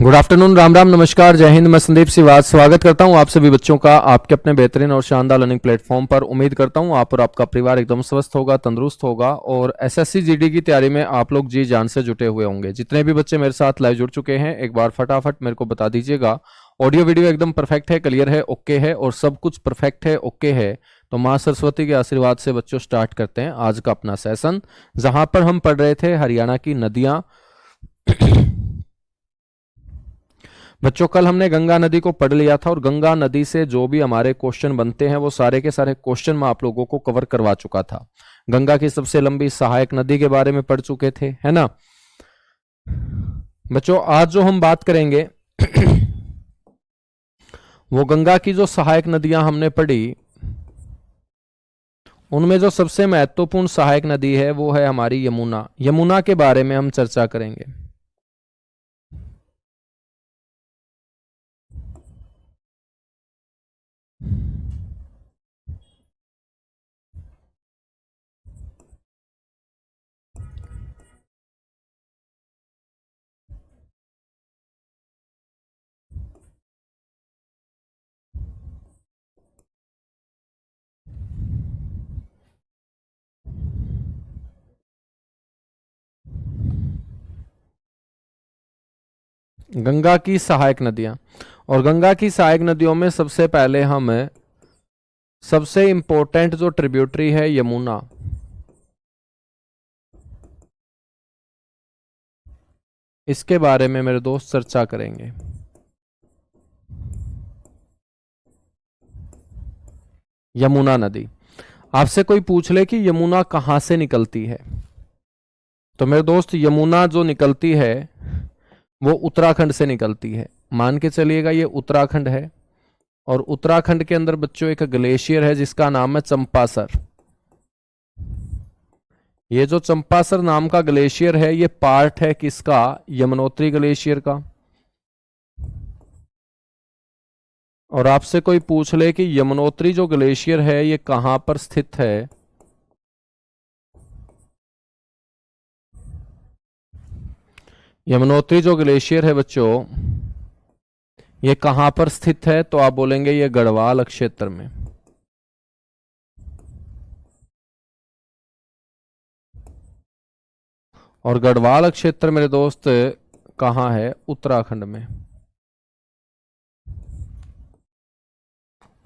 Good afternoon, Ram Ram, नमस्कार, जय हिंद। मैं संदीप सिवाज स्वागत करता हूं आप सभी बच्चों का आपके अपने बेहतरीन और शानदार लर्निंग प्लेटफॉर्म पर। उम्मीद करता हूं आप और आपका परिवार एकदम स्वस्थ होगा, तंदुरुस्त होगा और एसएससी जीडी की तैयारी में आप लोग जी जान से जुटे हुए होंगे। जितने भी बच्चे मेरे साथ लाइव जुड़ चुके हैं एक बार फटाफट मेरे को बता दीजिएगा ऑडियो वीडियो एकदम परफेक्ट है, क्लियर है, ओके है और सब कुछ परफेक्ट है, ओके है। तो माँ सरस्वती के आशीर्वाद से बच्चों स्टार्ट करते हैं आज का अपना सेशन, जहां पर हम पढ़ रहे थे हरियाणा की नदियां। बच्चों कल हमने गंगा नदी को पढ़ लिया था और गंगा नदी से जो भी हमारे क्वेश्चन बनते हैं वो सारे के सारे क्वेश्चन मैं आप लोगों को कवर करवा चुका था। गंगा की सबसे लंबी सहायक नदी के बारे में पढ़ चुके थे, है ना बच्चों। आज जो हम बात करेंगे वो गंगा की जो सहायक नदियां हमने पढ़ी, उनमें जो सबसे महत्वपूर्ण सहायक नदी है वो है हमारी यमुना। यमुना के बारे में हम चर्चा करेंगे। गंगा की सहायक नदियां, और गंगा की सहायक नदियों में सबसे पहले हम सबसे इंपॉर्टेंट जो ट्रिब्यूटरी है यमुना, इसके बारे में मेरे दोस्त चर्चा करेंगे। यमुना नदी, आपसे कोई पूछ ले कि यमुना कहां से निकलती है, तो मेरे दोस्त यमुना जो निकलती है वो उत्तराखंड से निकलती है। मान के चलिएगा ये उत्तराखंड है और उत्तराखंड के अंदर बच्चों एक ग्लेशियर है जिसका नाम है चंपासर। ये जो चंपासर नाम का ग्लेशियर है ये पार्ट है किसका? यमुनोत्री ग्लेशियर का। और आपसे कोई पूछ ले कि यमुनोत्री जो ग्लेशियर है ये कहां पर स्थित है, यमुनोत्री जो ग्लेशियर है बच्चों ये कहां पर स्थित है, तो आप बोलेंगे ये गढ़वाल क्षेत्र में। और गढ़वाल क्षेत्र मेरे दोस्त कहां है? उत्तराखंड में।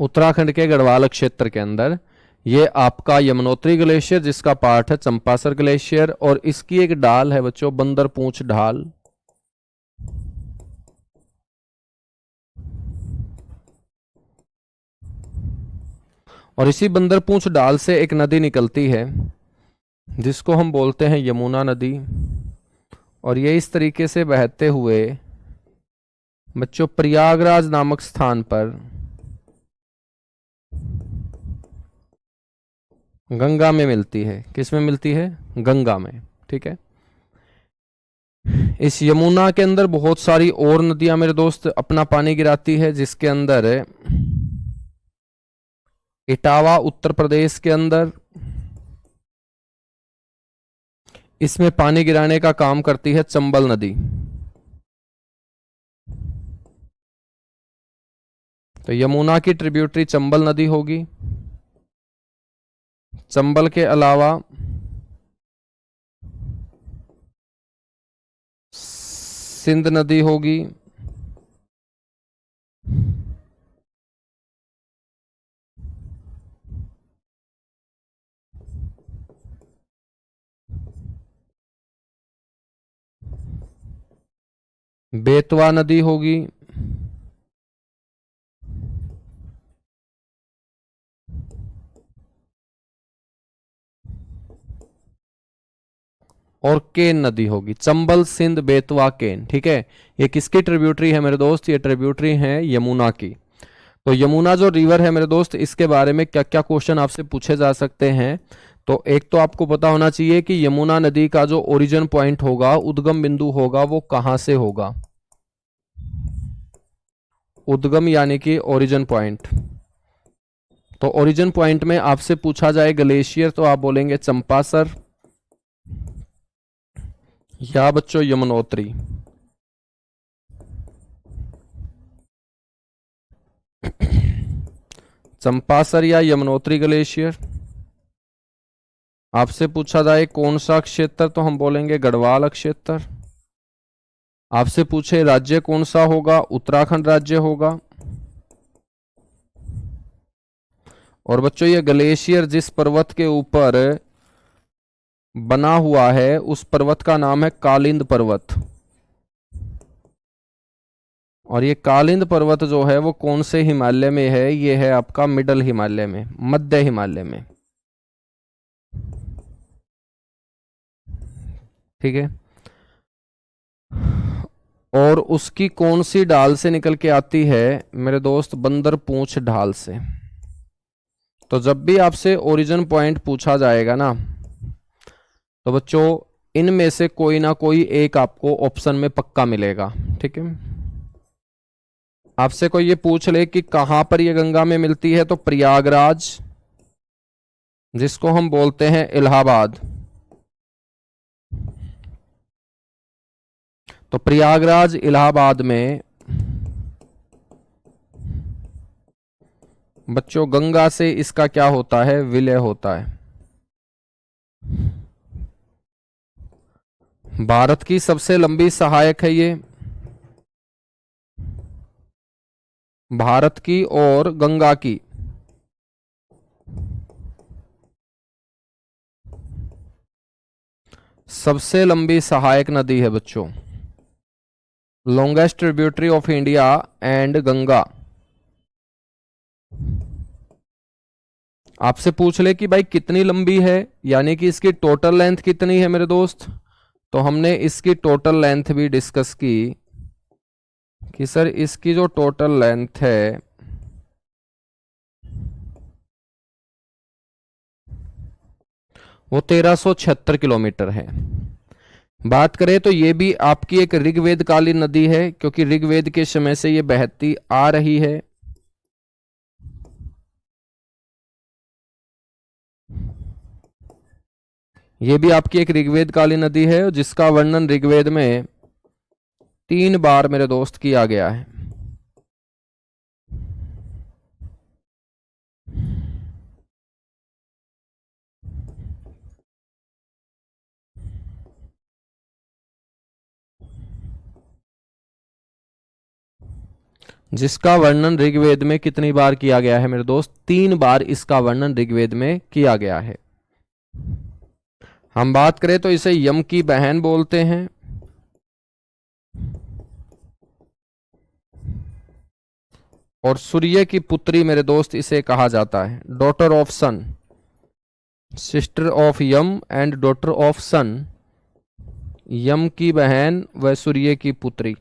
उत्तराखंड के गढ़वाल क्षेत्र के अंदर ये आपका यमुनोत्री ग्लेशियर जिसका पार्ट है चंपासर ग्लेशियर, और इसकी एक ढाल है बच्चों बंदरपूंछ ढाल। और इसी बंदरपूंछ ढाल से एक नदी निकलती है जिसको हम बोलते हैं यमुना नदी, और ये इस तरीके से बहते हुए बच्चों प्रयागराज नामक स्थान पर गंगा में मिलती है। किस में मिलती है? गंगा में, ठीक है। इस यमुना के अंदर बहुत सारी और नदियां मेरे दोस्त अपना पानी गिराती है, जिसके अंदर इटावा उत्तर प्रदेश के अंदर इसमें पानी गिराने का काम करती है चंबल नदी। तो यमुना की ट्रिब्यूटरी चंबल नदी होगी। चंबल के अलावा सिंध नदी होगी, बेतवा नदी होगी, और केन नदी होगी। चंबल, सिंध, बेतवा, केन, ठीक है। ये किसकी ट्रिब्यूटरी है मेरे दोस्त? ये ट्रिब्यूटरी है यमुना की। तो यमुना जो रिवर है मेरे दोस्त, इसके बारे में क्या क्या क्वेश्चन आपसे पूछे जा सकते हैं? तो एक तो आपको पता होना चाहिए कि यमुना नदी का जो ओरिजिन पॉइंट होगा, उद्गम बिंदु होगा, वो कहां से होगा? उद्गम यानी कि ओरिजिन पॉइंट। तो ओरिजिन पॉइंट में आपसे पूछा जाए ग्लेशियर, तो आप बोलेंगे चंपासर या बच्चों यमुनोत्री। चंपासर या यमुनोत्री ग्लेशियर। आपसे पूछा जाए कौन सा क्षेत्र, तो हम बोलेंगे गढ़वाल क्षेत्र। आपसे पूछे राज्य कौन सा होगा, उत्तराखंड राज्य होगा। और बच्चों ये ग्लेशियर जिस पर्वत के ऊपर बना हुआ है उस पर्वत का नाम है कालिंद पर्वत। और ये कालिंद पर्वत जो है वो कौन से हिमालय में है, ये है आपका मिडल हिमालय में, मध्य हिमालय में। ठीक है। और उसकी कौन सी ढाल से निकल के आती है मेरे दोस्त, बंदर पूंछ ढाल से। तो जब भी आपसे ओरिजिन पॉइंट पूछा जाएगा ना, तो बच्चों इनमें से कोई ना कोई एक आपको ऑप्शन में पक्का मिलेगा। ठीक है। आपसे कोई ये पूछ ले कि कहां पर ये गंगा में मिलती है, तो प्रयागराज, जिसको हम बोलते हैं इलाहाबाद। तो प्रयागराज इलाहाबाद में बच्चों गंगा से इसका क्या होता है, विलय होता है। भारत की सबसे लंबी सहायक है ये, भारत की और गंगा की। सबसे लंबी सहायक नदी है बच्चों, longest tributary of India and Ganga. आपसे पूछ ले कि भाई कितनी लंबी है, यानी कि इसकी टोटल लेंथ कितनी है मेरे दोस्त, तो हमने इसकी टोटल लेंथ भी डिस्कस की कि सर इसकी जो टोटल लेंथ है वो 1376 किलोमीटर है। बात करें तो ये भी आपकी एक ऋग्वेद कालीन नदी है, क्योंकि ऋग्वेद के समय से ये बहती आ रही है। ये भी आपकी एक ऋग्वेद कालीन नदी है, जिसका वर्णन ऋग्वेद में 3 बार मेरे दोस्त किया गया है। जिसका वर्णन ऋग्वेद में कितनी बार किया गया है मेरे दोस्त, 3 बार इसका वर्णन ऋग्वेद में किया गया है। हम बात करें तो इसे यम की बहन बोलते हैं। और सूर्य की पुत्री मेरे दोस्त इसे कहा जाता है, daughter of sun, sister of Yama and daughter of sun. Yama की बहन व सूर्य की पुत्री।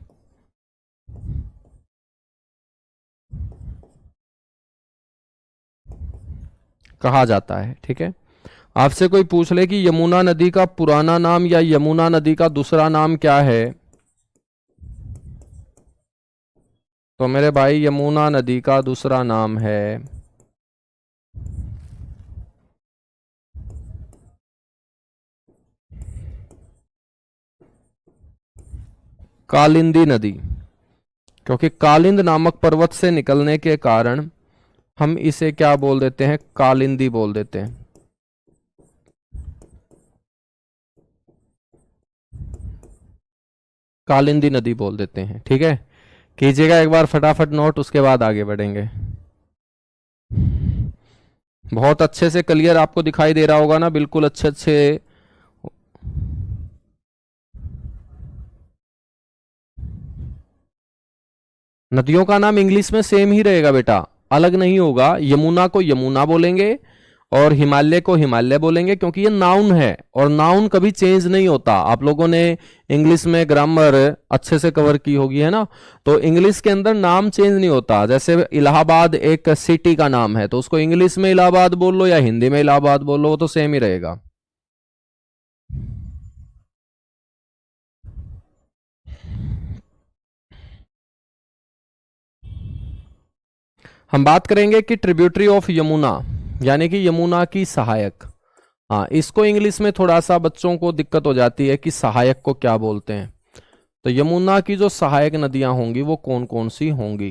कहा जाता है। ठीक है। आपसे कोई पूछ ले कि यमुना नदी का पुराना नाम या यमुना नदी का दूसरा नाम क्या है, तो मेरे भाई यमुना नदी का दूसरा नाम है कालिंदी नदी। क्योंकि कालिंद नामक पर्वत से निकलने के कारण हम इसे क्या बोल देते हैं, कालिंदी बोल देते हैं। कालिंदी नदी बोल देते हैं। ठीक है। कीजिएगा एक बार फटाफट नोट, उसके बाद आगे बढ़ेंगे। बहुत अच्छे से क्लियर आपको दिखाई दे रहा होगा ना, बिल्कुल अच्छे अच्छे। नदियों का नाम इंग्लिश में सेम ही रहेगा बेटा, अलग नहीं होगा। यमुना को यमुना बोलेंगे और हिमालय को हिमालय बोलेंगे, क्योंकि ये नाउन है और नाउन कभी चेंज नहीं होता। आप लोगों ने इंग्लिश में ग्रामर अच्छे से कवर की होगी, है ना। तो इंग्लिश के अंदर नाम चेंज नहीं होता। जैसे इलाहाबाद एक सिटी का नाम है, तो उसको इंग्लिश में इलाहाबाद बोल लो या हिंदी में इलाहाबाद बोल लो, वो तो सेम ही रहेगा। हम बात करेंगे कि ट्रिब्यूटरी ऑफ यमुना, यानी कि यमुना की सहायक। हाँ, इसको इंग्लिश में थोड़ा सा बच्चों को दिक्कत हो जाती है कि सहायक को क्या बोलते हैं। तो यमुना की जो सहायक नदियां होंगी वो कौन कौन सी होंगी।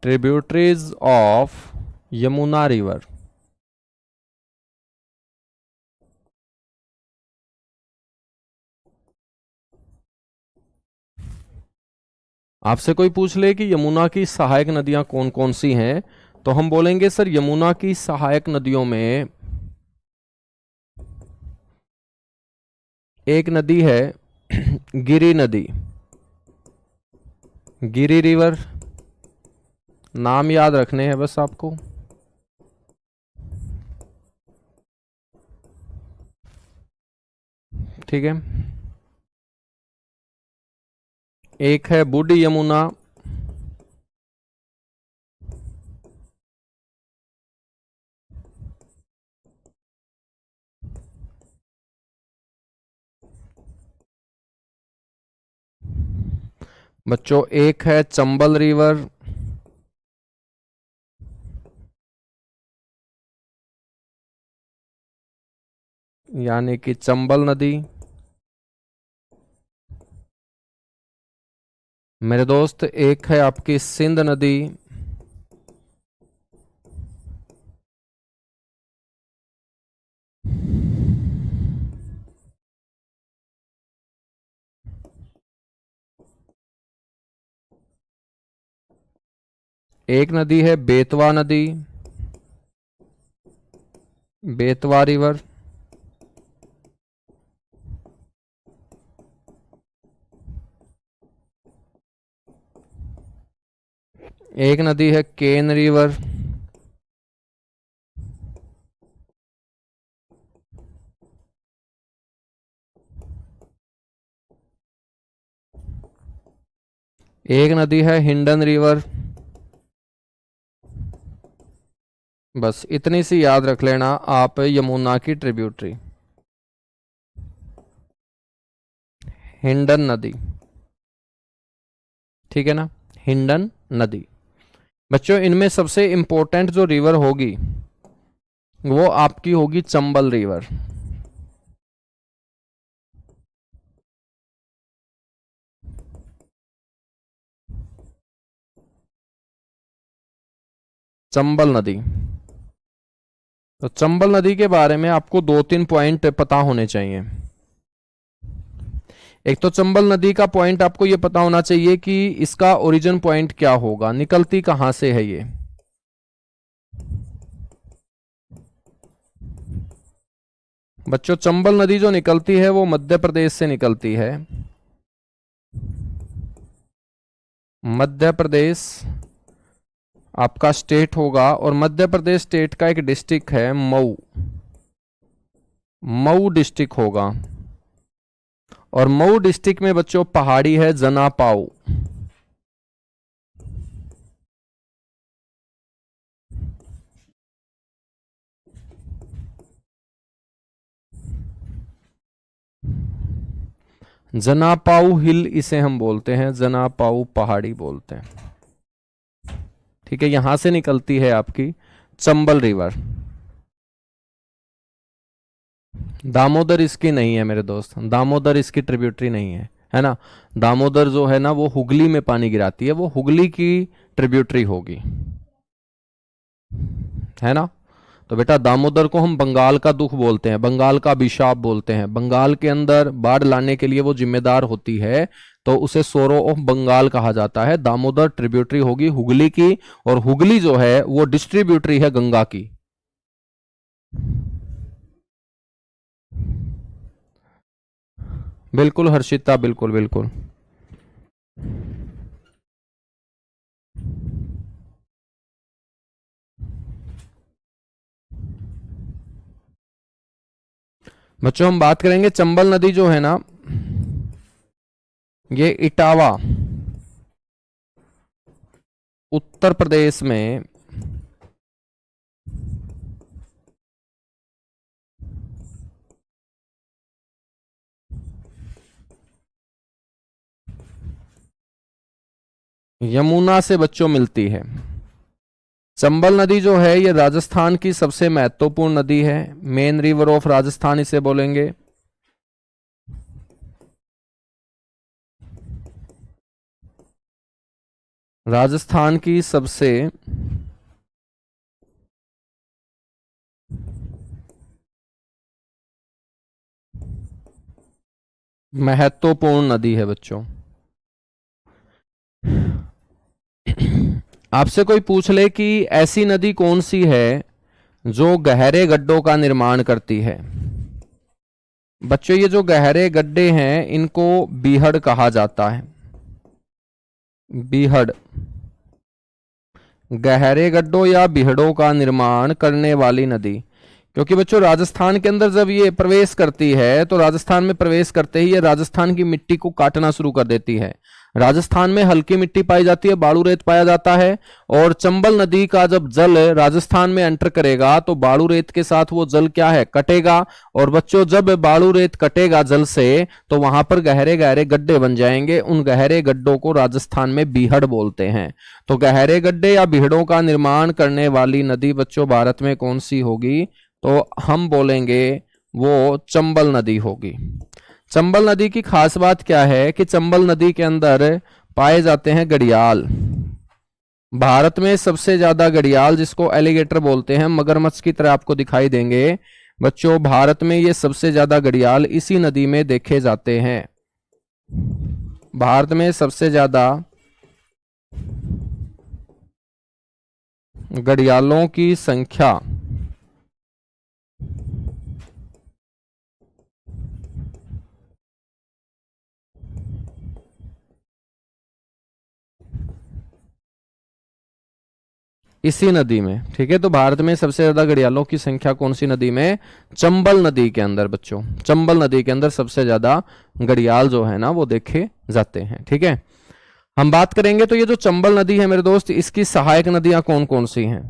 Tributaries of Yamuna river. आपसे कोई पूछ ले कि यमुना की सहायक नदियां कौन कौन सी हैं, तो हम बोलेंगे सर यमुना की सहायक नदियों में एक नदी है गिरि नदी, गिरि रिवर। नाम याद रखने हैं बस आपको। ठीक है। एक है बूढ़ी यमुना, बच्चों एक है चंबल रिवर, यानी कि चंबल नदी। मेरे दोस्त एक है आपकी सिंध नदी, एक नदी है बेतवा नदी, बेतवा रिवर। एक नदी है केन रिवर। एक नदी है हिंडन रिवर। बस इतनी सी याद रख लेना आप यमुना की ट्रिब्यूटरी। हिंडन नदी, ठीक है ना, हिंडन नदी। बच्चों इनमें सबसे इंपॉर्टेंट जो रिवर होगी वो आपकी होगी चंबल रिवर। चंबल नदी। तो चंबल नदी के बारे में आपको दो तीन पॉइंट पता होने चाहिए। एक तो चंबल नदी का पॉइंट आपको यह पता होना चाहिए कि इसका ओरिजिन पॉइंट क्या होगा, निकलती कहां से है ये। बच्चों चंबल नदी जो निकलती है वो मध्य प्रदेश से निकलती है। मध्य प्रदेश आपका स्टेट होगा, और मध्य प्रदेश स्टेट का एक डिस्ट्रिक्ट है मऊ, मऊ डिस्ट्रिक्ट होगा। और मऊ डिस्ट्रिक्ट में बच्चों पहाड़ी है जनापाऊ। जनापाऊ हिल इसे हम बोलते हैं, जनापाऊ पहाड़ी बोलते हैं। ठीक है, यहां से निकलती है आपकी चंबल रिवर। दामोदर इसकी नहीं है मेरे दोस्त, दामोदर इसकी ट्रिब्यूटरी नहीं है ना। दामोदर जो है ना वो हुगली में पानी गिराती है, वो हुगली की ट्रिब्यूटरी होगी, है ना। तो बेटा दामोदर को हम बंगाल का दुख बोलते हैं, बंगाल का अभिशाप बोलते हैं। बंगाल के अंदर बाढ़ लाने के लिए वो जिम्मेदार होती है, तो उसे सोरो ऑफ बंगाल कहा जाता है। दामोदर ट्रिब्यूटरी होगी हुगली की, और हुगली जो है वो डिस्ट्रीब्यूटरी है गंगा की। बिल्कुल हर्षिता, बिल्कुल बिल्कुल। बच्चों हम बात करेंगे चंबल नदी जो है ना, ये इटावा उत्तर प्रदेश में यमुना से बच्चों मिलती है। चंबल नदी जो है ये राजस्थान की सबसे महत्वपूर्ण नदी है, मेन रिवर ऑफ राजस्थान इसे बोलेंगे। राजस्थान की सबसे महत्वपूर्ण नदी है बच्चों। आपसे कोई पूछ ले कि ऐसी नदी कौन सी है जो गहरे गड्ढों का निर्माण करती है। बच्चों ये जो गहरे गड्ढे हैं इनको बीहड़ कहा जाता है। बीहड़, गहरे गड्ढों या बीहड़ों का निर्माण करने वाली नदी। क्योंकि बच्चों राजस्थान के अंदर जब ये प्रवेश करती है तो राजस्थान में प्रवेश करते ही ये राजस्थान की मिट्टी को काटना शुरू कर देती है। राजस्थान में हल्की मिट्टी पाई जाती है, बालू रेत पाया जाता है, और चंबल नदी का जब जल राजस्थान में एंटर करेगा तो बालू रेत के साथ वो जल क्या है, कटेगा। और बच्चों जब बालू रेत कटेगा जल से तो वहां पर गहरे गहरे गड्ढे बन जाएंगे। उन गहरे गड्ढों को राजस्थान में बीहड़ बोलते हैं। तो गहरे गड्ढे या बीहड़ों का निर्माण करने वाली नदी बच्चों भारत में कौन सी होगी, तो हम बोलेंगे वो चंबल नदी होगी। चंबल नदी की खास बात क्या है कि चंबल नदी के अंदर पाए जाते हैं घड़ियाल। भारत में सबसे ज्यादा घड़ियाल, जिसको एलिगेटर बोलते हैं, मगरमच्छ की तरह आपको दिखाई देंगे बच्चों। भारत में ये सबसे ज्यादा घड़ियाल इसी नदी में देखे जाते हैं। भारत में सबसे ज्यादा घड़ियालों की संख्या इसी नदी में, ठीक है। तो भारत में सबसे ज्यादा घड़ियालों की संख्या कौन सी नदी में, चंबल नदी के अंदर बच्चों। चंबल नदी के अंदर सबसे ज्यादा घड़ियाल जो है ना वो देखे जाते हैं, ठीक है। हम बात करेंगे तो ये जो चंबल नदी है मेरे दोस्त, इसकी सहायक नदियां कौन कौन सी हैं।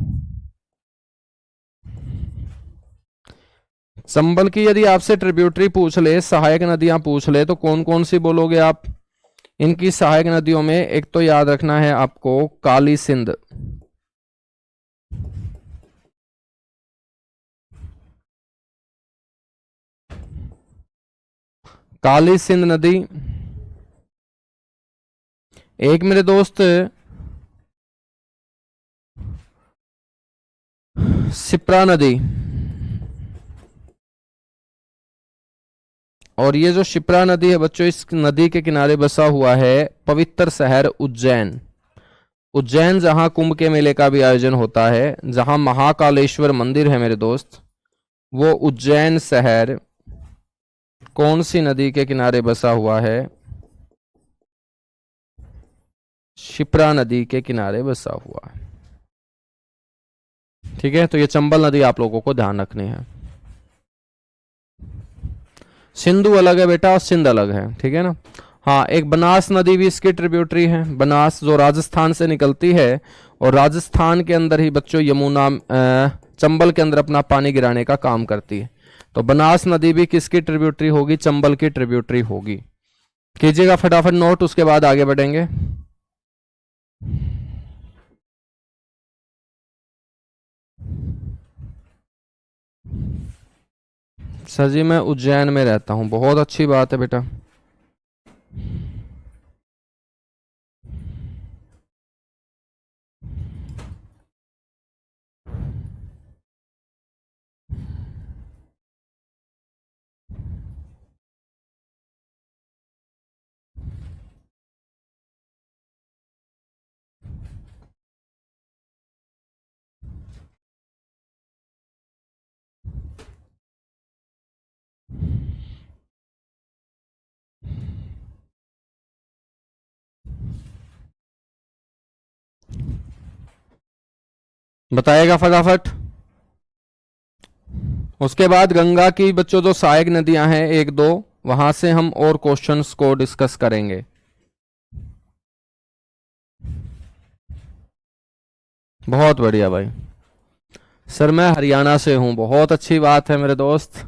चंबल की यदि आपसे ट्रिब्यूटरी पूछ ले, सहायक नदियां पूछ ले, तो कौन कौन सी बोलोगे आप। इनकी सहायक नदियों में एक तो याद रखना है आपको काली सिंध, काली सिंध नदी। एक मेरे दोस्त शिप्रा नदी, और ये जो शिप्रा नदी है बच्चों, इस नदी के किनारे बसा हुआ है पवित्र शहर उज्जैन। उज्जैन जहां कुंभ के मेले का भी आयोजन होता है, जहां महाकालेश्वर मंदिर है मेरे दोस्त, वो उज्जैन शहर कौन सी नदी के किनारे बसा हुआ है, शिप्रा नदी के किनारे बसा हुआ है, ठीक है। तो ये चंबल नदी आप लोगों को ध्यान रखनी है। सिंधु अलग है बेटा और सिंध अलग है, ठीक है ना। हाँ, एक बनास नदी भी इसकी ट्रिब्यूटरी है, बनास, जो राजस्थान से निकलती है और राजस्थान के अंदर ही बच्चों यमुना चंबल के अंदर अपना पानी गिराने का काम करती है। तो बनास नदी भी किसकी ट्रिब्यूटरी होगी, चंबल की ट्रिब्यूटरी होगी। कीजिएगा फटाफट नोट, उसके बाद आगे बढ़ेंगे। सर जी मैं उज्जैन में रहता हूं, बहुत अच्छी बात है बेटा। बताइएगा फटाफट। उसके बाद गंगा की बच्चों जो सहायक नदियां हैं एक दो, वहां से हम और क्वेश्चंस को डिस्कस करेंगे। बहुत बढ़िया भाई। सर मैं हरियाणा से हूं, बहुत अच्छी बात है मेरे दोस्त।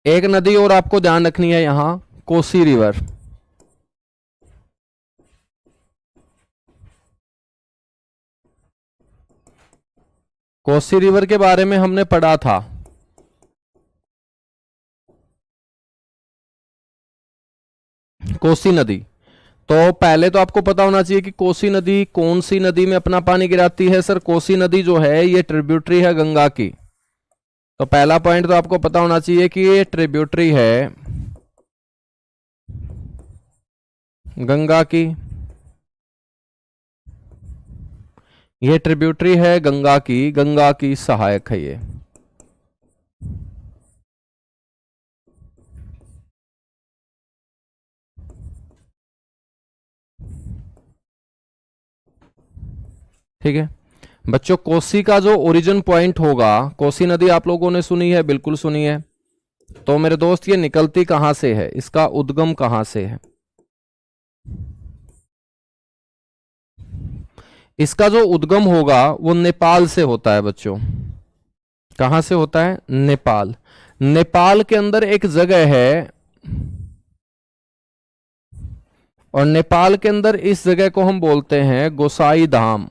एक नदी और आपको ध्यान रखनी है यहां, कोसी रिवर। कोसी रिवर के बारे में हमने पढ़ा था। कोसी नदी, तो पहले तो आपको पता होना चाहिए कि कोसी नदी कौन सी नदी में अपना पानी गिराती है। सर कोसी नदी जो है ये ट्रिब्यूटरी है गंगा की। तो पहला पॉइंट तो आपको पता होना चाहिए कि ये ट्रिब्यूटरी है गंगा की। ये ट्रिब्यूटरी है गंगा की सहायक है ये। ठीक है बच्चों, कोसी का जो ओरिजिन पॉइंट होगा, कोसी नदी आप लोगों ने सुनी है, बिल्कुल सुनी है। तो मेरे दोस्त ये निकलती कहां से है, इसका उद्गम कहां से है? इसका जो उद्गम होगा वो नेपाल से होता है बच्चों। कहां से होता है? नेपाल। नेपाल के अंदर एक जगह है, और नेपाल के अंदर इस जगह को हम बोलते हैं गोसाई धाम।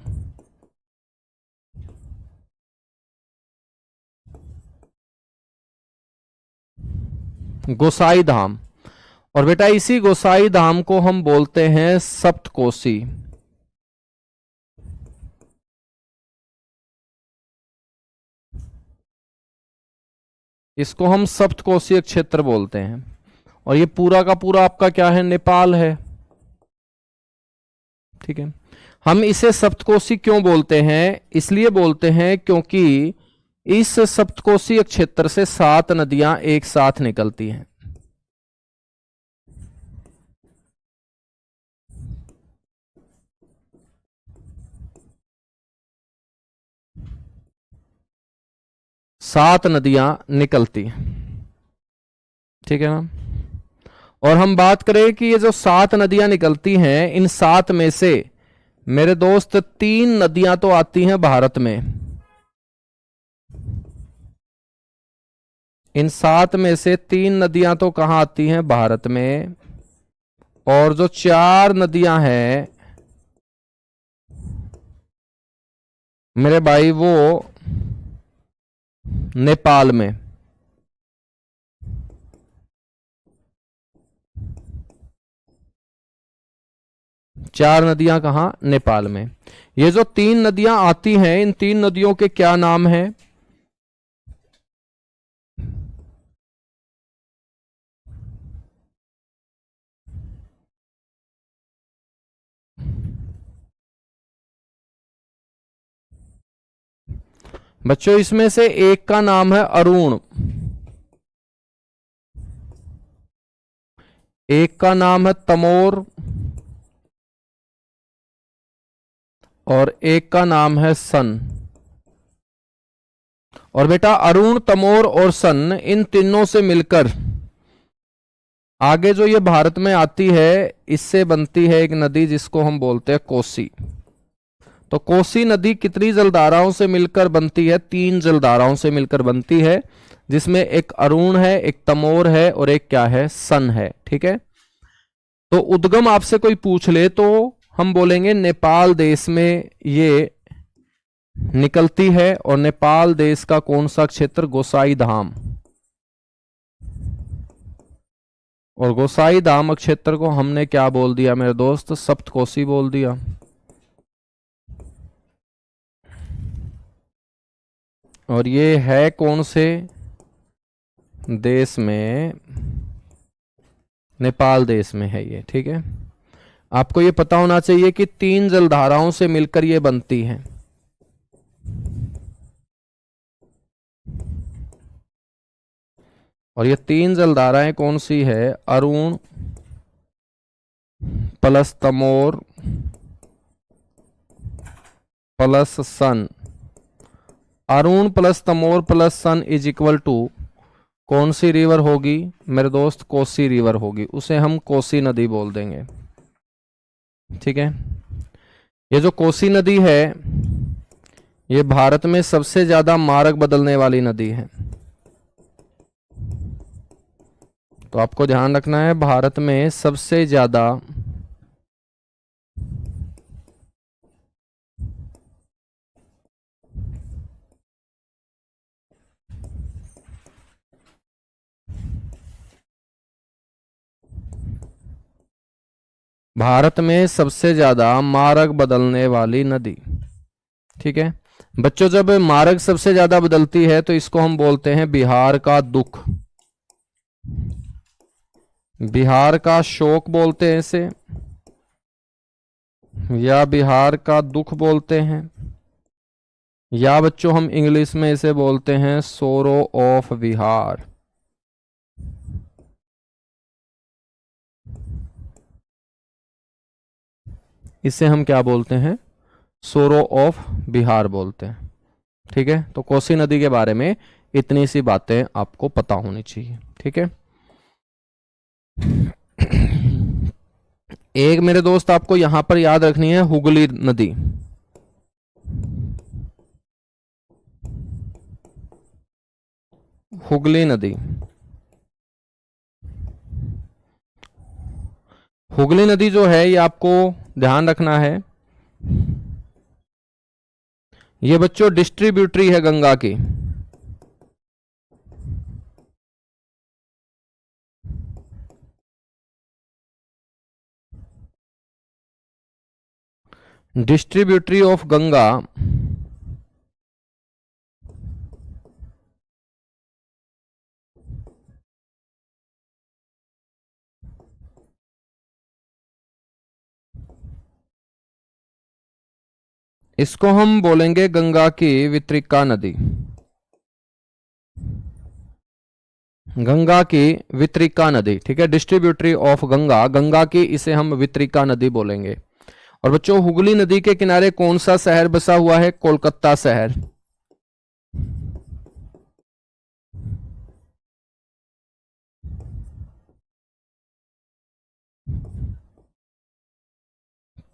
गोसाई धाम। और बेटा इसी गोसाई धाम को हम बोलते हैं सप्तकोसी। इसको हम सप्तकोशीय क्षेत्र बोलते हैं। और ये पूरा का पूरा आपका क्या है? नेपाल है। ठीक है, हम इसे सप्तकोशी क्यों बोलते हैं? इसलिए बोलते हैं क्योंकि इस सप्तकोशीय क्षेत्र से 7 नदियां एक साथ निकलती हैं। सात नदियां निकलती हैं। ठीक है ना? और हम बात करें कि ये जो 7 नदियां निकलती हैं, इन 7 में से मेरे दोस्त 3 नदियां तो आती हैं भारत में। इन 7 में से 3 नदियां तो कहां आती हैं? भारत में। और जो 4 नदियां हैं मेरे भाई, वो नेपाल में। 4 नदियां कहां? नेपाल में। ये जो 3 नदियां आती हैं, इन 3 नदियों के क्या नाम हैं? बच्चों इसमें से एक का नाम है अरुण, एक का नाम है तमोर, और एक का नाम है सन। और बेटा अरुण, तमोर और सन, इन तीनों से मिलकर आगे जो ये भारत में आती है, इससे बनती है एक नदी जिसको हम बोलते हैं कोसी। तो कोसी नदी कितनी जलधाराओं से मिलकर बनती है? 3 जलधाराओं से मिलकर बनती है, जिसमें एक अरुण है, एक तमोर है, और एक क्या है? सन है। ठीक है, तो उद्गम आपसे कोई पूछ ले तो हम बोलेंगे नेपाल देश में ये निकलती है। और नेपाल देश का कौन सा क्षेत्र? गोसाई धाम। और गोसाई धाम क्षेत्र को हमने क्या बोल दिया मेरे दोस्त? सप्तकोसी बोल दिया। और ये है कौन से देश में? नेपाल देश में है ये। ठीक है, आपको ये पता होना चाहिए कि 3 जलधाराओं से मिलकर ये बनती है। और ये 3 जलधाराएं कौन सी है? Arun plus Tamor plus Sun. Arun plus Tamor plus Sun is equal to कौन सी रिवर होगी मेरे दोस्त? कोसी रिवर होगी। उसे हम कोसी नदी बोल देंगे। ठीक है, ये जो कोसी नदी है, ये भारत में सबसे ज्यादा मार्ग बदलने वाली नदी है। तो आपको ध्यान रखना है, भारत में सबसे ज्यादा भारत में सबसे ज्यादा मार्ग बदलने वाली नदी। ठीक है बच्चों, जब मार्ग सबसे ज्यादा बदलती है तो इसको हम बोलते हैं बिहार का दुख, बिहार का शोक बोलते हैं इसे, या बिहार का दुख बोलते हैं, या बच्चों हम इंग्लिश में इसे बोलते हैं सोरो ऑफ बिहार। इसे हम क्या बोलते हैं? सोरो ऑफ बिहार बोलते हैं। ठीक है, तो कोसी नदी के बारे में इतनी सी बातें आपको पता होनी चाहिए। ठीक है, एक मेरे दोस्त आपको यहां पर याद रखनी है हुगली नदी। हुगली नदी, हुगली नदी जो है ये आपको ध्यान रखना है, ये बच्चों डिस्ट्रीब्यूटरी है गंगा की। डिस्ट्रीब्यूटरी ऑफ गंगा इसको हम बोलेंगे गंगा की वितरिका नदी। गंगा की वितरिका नदी, ठीक है, डिस्ट्रीब्यूटरी ऑफ गंगा, गंगा की इसे हम वितरिका नदी बोलेंगे। और बच्चों हुगली नदी के किनारे कौन सा शहर बसा हुआ है? कोलकाता शहर।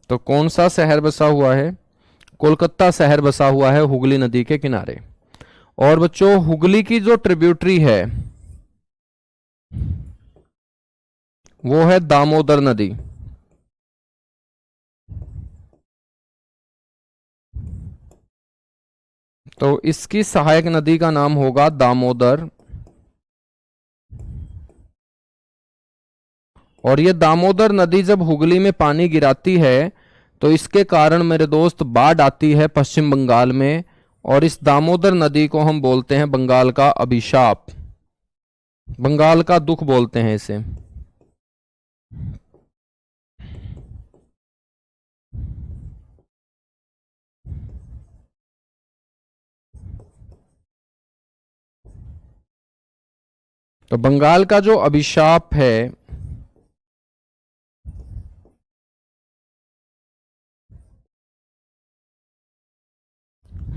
तो कौन सा शहर बसा हुआ है? कोलकाता शहर बसा हुआ है हुगली नदी के किनारे। और बच्चों हुगली की जो ट्रिब्यूटरी है वो है दामोदर नदी। तो इसकी सहायक नदी का नाम होगा दामोदर। और ये दामोदर नदी जब हुगली में पानी गिराती है तो इसके कारण मेरे दोस्त बाढ़ आती है पश्चिम बंगाल में, और इस दामोदर नदी को हम बोलते हैं बंगाल का अभिशाप, बंगाल का दुख बोलते हैं इसे। तो बंगाल का जो अभिशाप है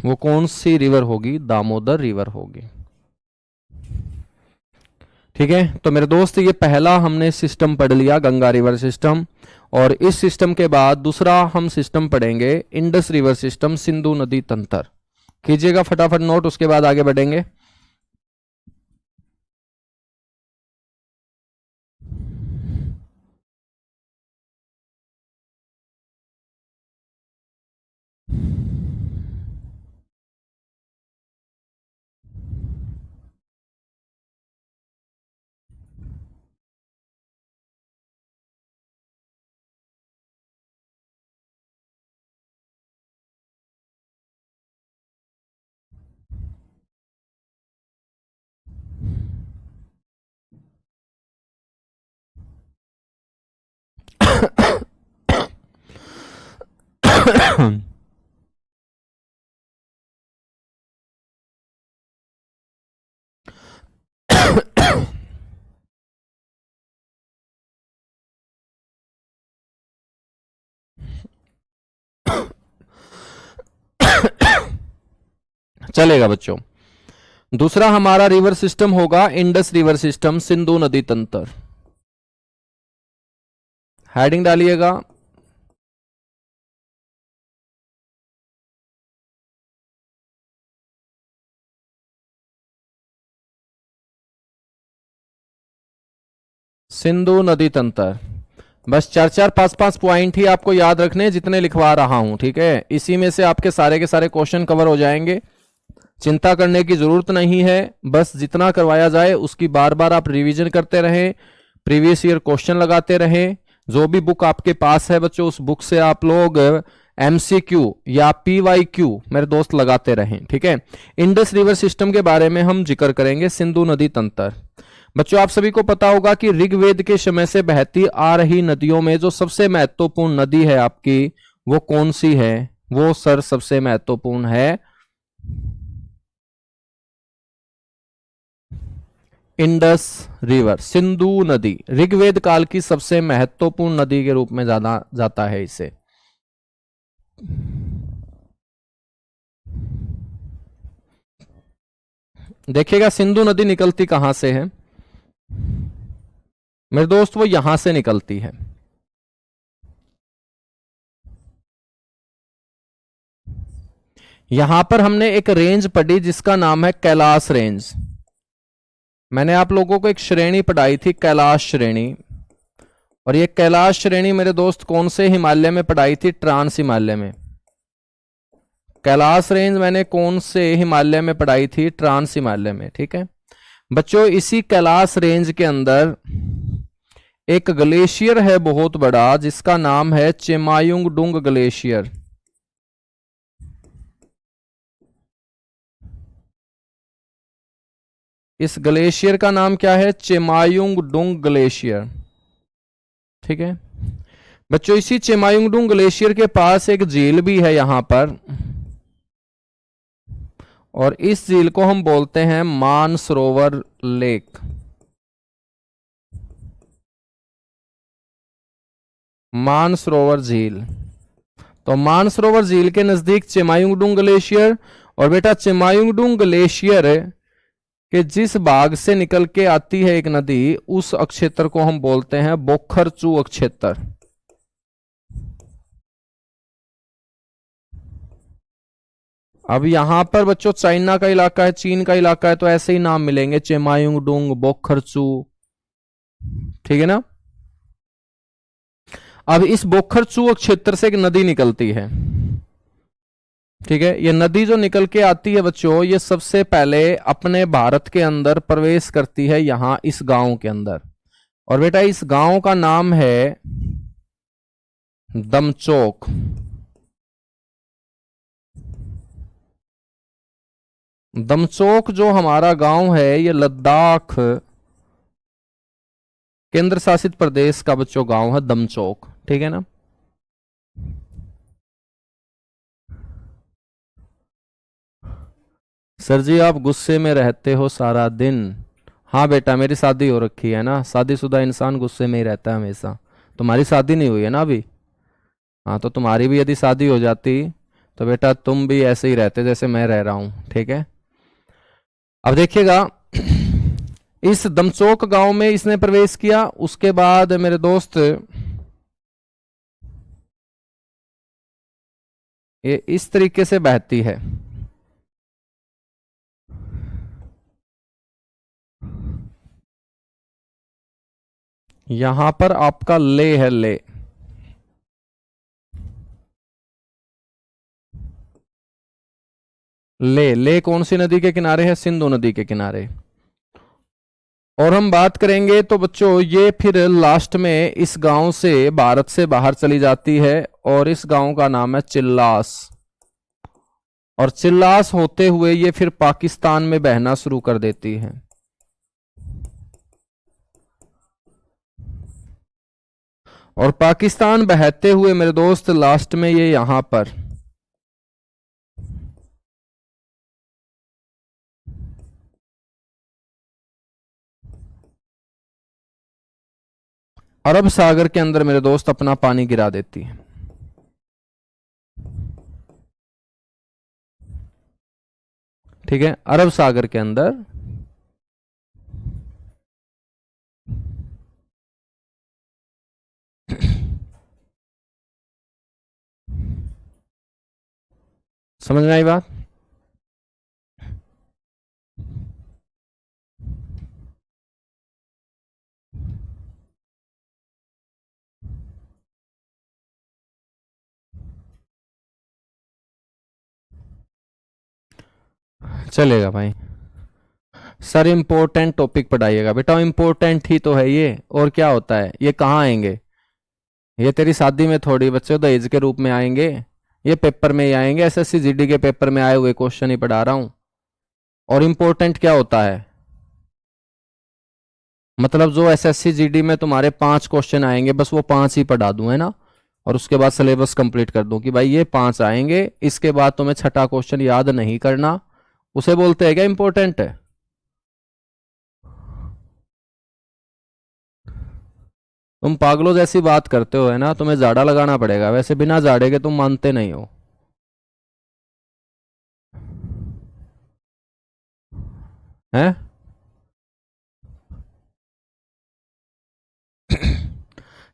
वो कौन सी रिवर होगी? दामोदर रिवर होगी। ठीक है, तो मेरे दोस्त ये पहला हमने सिस्टम पढ़ लिया, गंगा रिवर सिस्टम। और इस सिस्टम के बाद दूसरा हम सिस्टम पढ़ेंगे इंडस रिवर सिस्टम, सिंधु नदी तंत्र। कीजिएगा फटाफट नोट, उसके बाद आगे बढ़ेंगे। चलेगा बच्चों। दूसरा हमारा रिवर सिस्टम होगा इंडस रिवर सिस्टम, सिंधु नदी तंत्र। हेडिंग डालिएगा। सिंधु नदी तंत्र। बस 4-4 5-5 पॉइंट ही आपको याद रखने जितने लिखवा रहा हूं, ठीक है। इसी में से आपके सारे के सारे क्वेश्चन कवर हो जाएंगे, चिंता करने की जरूरत नहीं है। बस जितना करवाया जाए उसकी बार बार आप रिवीजन करते रहें, प्रीवियस ईयर क्वेश्चन लगाते रहें। जो भी बुक आपके पास है बच्चों, उस बुक से आप लोग एमसीक्यू या पीवाईक्यू मेरे दोस्त लगाते रहें, ठीक है। इंडस रिवर सिस्टम के बारे में हम जिक्र करेंगे, सिंधु नदी तंत्र। बच्चों आप सभी को पता होगा कि ऋग्वेद के समय से बहती आ रही नदियों में जो सबसे महत्वपूर्ण नदी है आपकी, वो कौन सी है? वो सर सबसे महत्वपूर्ण है इंडस रिवर, सिंधु नदी। ऋग्वेद काल की सबसे महत्वपूर्ण नदी के रूप में जाना जाता है इसे। देखिएगा सिंधु नदी निकलती कहां से है मेरे दोस्त, वो यहां से निकलती है। यहां पर हमने एक रेंज पढ़ी जिसका नाम है कैलाश रेंज। मैंने आप लोगों को एक श्रेणी पढ़ाई थी, कैलाश श्रेणी। और ये कैलाश श्रेणी मेरे दोस्त कौन से हिमालय में पढ़ाई थी? ट्रांस हिमालय में। कैलाश रेंज मैंने कौन से हिमालय में पढ़ाई थी? ट्रांस हिमालय में, ठीक है बच्चों। इसी कैलाश रेंज के अंदर एक ग्लेशियर है बहुत बड़ा, जिसका नाम है चेमायुंगडुंग ग्लेशियर। इस ग्लेशियर का नाम क्या है? चेमायुंगडुंग ग्लेशियर, ठीक है बच्चों। इसी चेमायुंगडुंग ग्लेशियर के पास एक झील भी है यहां पर, और इस झील को हम बोलते हैं मानसरोवर लेक। मानसरोवर झील। तो मानसरोवर झील के नजदीक चेमायुंगडुंग ग्लेशियर, और बेटा चेमायुंगडुंग ग्लेशियर कि जिस भाग से निकल के आती है एक नदी, उस अक्षेत्र को हम बोलते हैं बोखरचू अक्षेत्र। अब यहां पर बच्चों चाइना का इलाका है, चीन का इलाका है, तो ऐसे ही नाम मिलेंगे, चेमायुंगडुंग, बोखरचू, ठीक है ना। अब इस बोखरचू क्षेत्र से एक नदी निकलती है, ठीक है। ये नदी जो निकल के आती है बच्चों, ये सबसे पहले अपने भारत के अंदर प्रवेश करती है यहां इस गांव के अंदर। और बेटा इस गांव का नाम है दमचौक। दमचौक जो हमारा गांव है, ये लद्दाख केंद्र शासित प्रदेश का बच्चों गांव है दमचौक, ठीक है ना। सर जी आप गुस्से में रहते हो सारा दिन। हाँ बेटा मेरी शादी हो रखी है ना, शादीशुदा इंसान गुस्से में ही रहता है हमेशा। तुम्हारी शादी नहीं हुई है ना अभी? हाँ तो तुम्हारी भी यदि शादी हो जाती तो बेटा तुम भी ऐसे ही रहते जैसे मैं रह रहा हूं, ठीक है। अब देखिएगा इस दमचौक गांव में इसने प्रवेश किया। उसके बाद मेरे दोस्त ये इस तरीके से बहती है। यहां पर आपका ले है, ले। ले कौन सी नदी के किनारे है? सिंधु नदी के किनारे। और हम बात करेंगे तो बच्चों ये फिर लास्ट में इस गांव से भारत से बाहर चली जाती है, और इस गांव का नाम है चिल्लास। और चिल्लास होते हुए ये फिर पाकिस्तान में बहना शुरू कर देती है। और पाकिस्तान बहते हुए मेरे दोस्त लास्ट में ये यहां पर अरब सागर के अंदर मेरे दोस्त अपना पानी गिरा देती है। ठीक है, अरब सागर के अंदर समझ में आई बात? चलेगा भाई। सर इंपॉर्टेंट टॉपिक पढ़ाइएगा बेटा, इंपॉर्टेंट ही तो है ये, और क्या होता है, ये कहाँ आएंगे? ये तेरी शादी में थोड़ी बच्चों दहेज के रूप में आएंगे, ये पेपर में ही आएंगे, एसएससी जीडी के पेपर में आए हुए क्वेश्चन ही पढ़ा रहा हूं। और इम्पोर्टेंट क्या होता है, मतलब जो एसएससी जीडी में तुम्हारे 5 क्वेश्चन आएंगे बस वो 5 ही पढ़ा दूं, है ना, और उसके बाद सिलेबस कंप्लीट कर दूं कि भाई ये 5 आएंगे, इसके बाद तुम्हें छठा क्वेश्चन याद नहीं करना, उसे बोलते हैं क्या इंपॉर्टेंट है। तुम पागलों जैसी बात करते हो, है ना, तुम्हें जाड़ा लगाना पड़ेगा, वैसे बिना जाड़े के तुम मानते नहीं हो, हैं।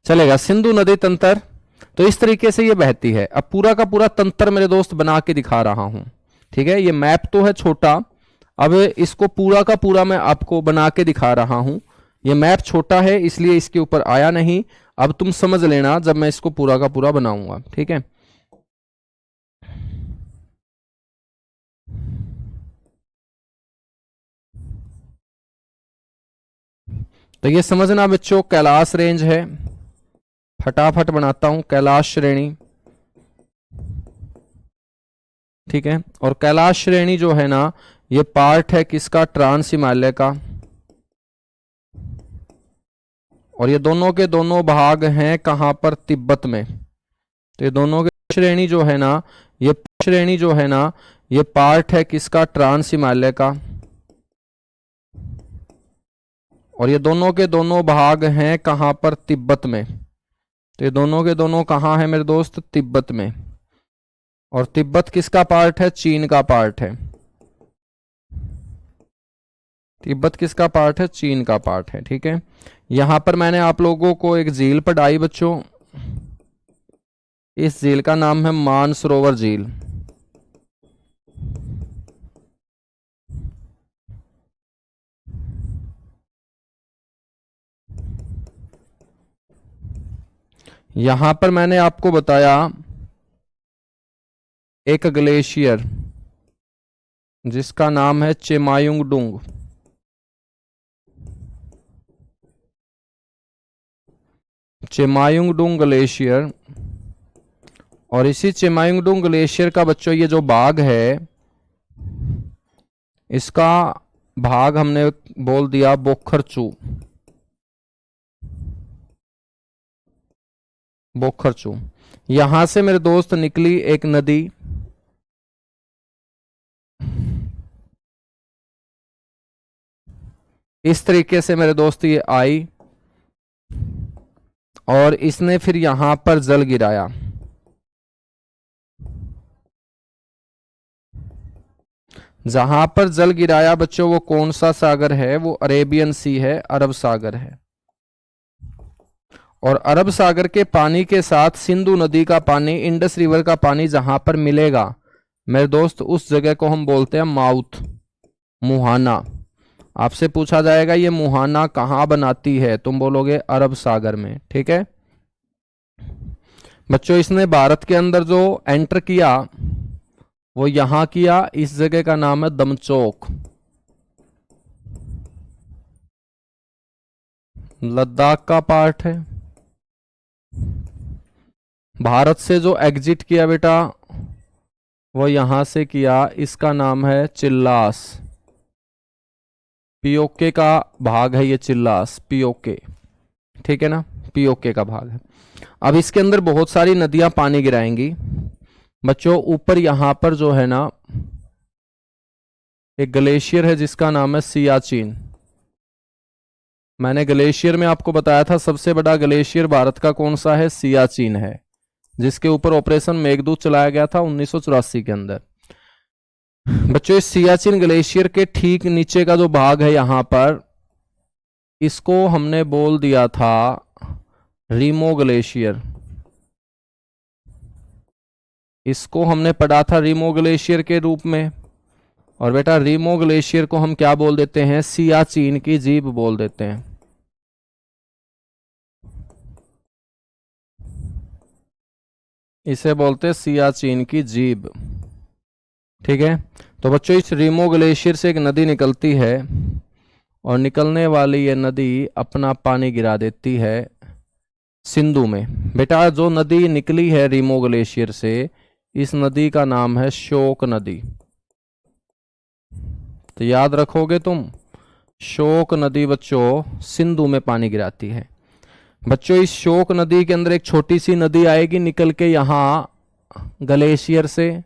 चलेगा। सिंधु नदी तंत्र, तो इस तरीके से ये बहती है। अब पूरा का पूरा तंत्र मेरे दोस्त बना के दिखा रहा हूं, ठीक है। ये मैप तो है छोटा, अब इसको पूरा का पूरा मैं आपको बना के दिखा रहा हूं। ये मैप छोटा है इसलिए इसके ऊपर आया नहीं, अब तुम समझ लेना जब मैं इसको पूरा का पूरा बनाऊंगा, ठीक है। तो ये समझना बच्चों, कैलाश रेंज है, फटाफट बनाता हूं, कैलाश श्रेणी, ठीक है। और कैलाश श्रेणी जो है ना, ये पार्ट है किसका, ट्रांस हिमालय का, और ये दोनों के दोनों भाग हैं कहां पर, तिब्बत में। तो ये दोनों के श्रेणी जो है ना, ये श्रेणी जो है ना, ये पार्ट है किसका, ट्रांस हिमालय का, और ये दोनों के दोनों भाग हैं कहां पर, तिब्बत में। तो ये दोनों के दोनों कहां है मेरे दोस्त, तिब्बत में। और तिब्बत किसका पार्ट है, चीन का पार्ट है। तिब्बत किसका पार्ट है, चीन का पार्ट है, ठीक है। यहां पर मैंने आप लोगों को एक झील पढ़ाई बच्चों, इस झील का नाम है मानसरोवर झील। यहां पर मैंने आपको बताया एक ग्लेशियर जिसका नाम है चेमायुंगडुंग, चेमायुंगडुंग ग्लेशियर। और इसी चेमायुंगडुंग ग्लेशियर का बच्चों ये जो भाग है, इसका भाग हमने बोल दिया बोखरचू, बोखरचू। यहां से मेरे दोस्त निकली एक नदी, इस तरीके से मेरे दोस्त ये आई, और इसने फिर यहां पर जल गिराया। जहां पर जल गिराया बच्चों वो कौन सा सागर है, वो अरेबियन सी है, अरब सागर है। और अरब सागर के पानी के साथ सिंधु नदी का पानी, इंडस रिवर का पानी जहां पर मिलेगा मेरे दोस्त, उस जगह को हम बोलते हैं माउथ, मुहाना। आपसे पूछा जाएगा ये मुहाना कहां बनाती है, तुम बोलोगे अरब सागर में, ठीक है। बच्चों इसने भारत के अंदर जो एंटर किया वो यहां किया, इस जगह का नाम है दमचौक, लद्दाख का पार्ट है। भारत से जो एग्जिट किया बेटा वो यहां से किया, इसका नाम है चिल्लास, पीओके का भाग है ये चिल्लास, पीओके, ठीक है ना, पीओके का भाग है। अब इसके अंदर बहुत सारी नदियां पानी गिराएंगी बच्चों। ऊपर यहां पर जो है ना एक ग्लेशियर है जिसका नाम है सियाचिन। मैंने ग्लेशियर में आपको बताया था सबसे बड़ा ग्लेशियर भारत का कौन सा है, सियाचिन है, जिसके ऊपर ऑपरेशन मेघदूत चलाया गया था 1984 के अंदर। बच्चों इस सियाचिन ग्लेशियर के ठीक नीचे का जो भाग है यहां पर, इसको हमने बोल दिया था रीमो ग्लेशियर, इसको हमने पढ़ा था रीमो ग्लेशियर के रूप में। और बेटा रीमो ग्लेशियर को हम क्या बोल देते हैं, सियाचिन की जीभ बोल देते हैं। इसे बोलते हैं सियाचिन की जीभ, ठीक है। तो बच्चों इस रीमो ग्लेशियर से एक नदी निकलती है, और निकलने वाली ये नदी अपना पानी गिरा देती है सिंधु में। बेटा जो नदी निकली है रीमो ग्लेशियर से, इस नदी का नाम है शोक नदी। तो याद रखोगे तुम, शोक नदी बच्चों सिंधु में पानी गिराती है। बच्चों इस शोक नदी के अंदर एक छोटी सी नदी आएगी निकल के यहाँ ग्लेशियर से,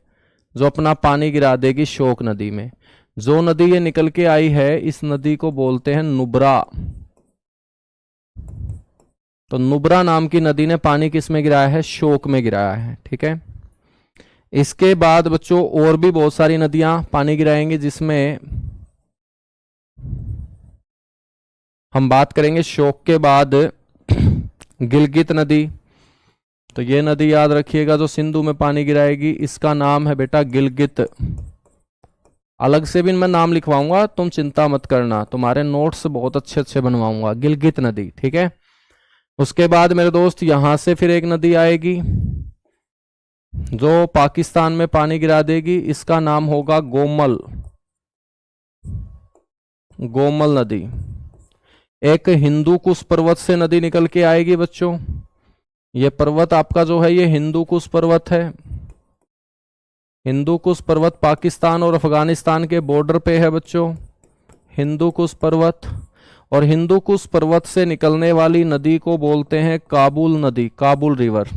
जो अपना पानी गिरा देगी शोक नदी में। जो नदी ये निकल के आई है, इस नदी को बोलते हैं नुब्रा। तो नुब्रा नाम की नदी ने पानी किस में गिराया है? शोक में गिराया है। ठीक है, इसके बाद बच्चों और भी बहुत सारी नदियां पानी गिराएंगी, जिसमें हम बात करेंगे शोक के बाद गिलगित नदी। तो ये नदी याद रखिएगा जो सिंधु में पानी गिराएगी, इसका नाम है बेटा गिलगित। अलग से भी मैं नाम लिखवाऊंगा, तुम चिंता मत करना, तुम्हारे नोट्स बहुत अच्छे अच्छे बनवाऊंगा। गिलगित नदी, ठीक है। उसके बाद मेरे दोस्त यहां से फिर एक नदी आएगी जो पाकिस्तान में पानी गिरा देगी, इसका नाम होगा गोमल। गोमल नदी। एक हिंदू कुश पर्वत से नदी निकल के आएगी बच्चों। ये पर्वत आपका जो है ये हिंदू कुश पर्वत है। हिंदू कुश पर्वत पाकिस्तान और अफगानिस्तान के बॉर्डर पे है बच्चों, हिंदू कुश पर्वत। और हिंदू कुश पर्वत से निकलने वाली नदी को बोलते हैं काबुल नदी, काबुल रिवर।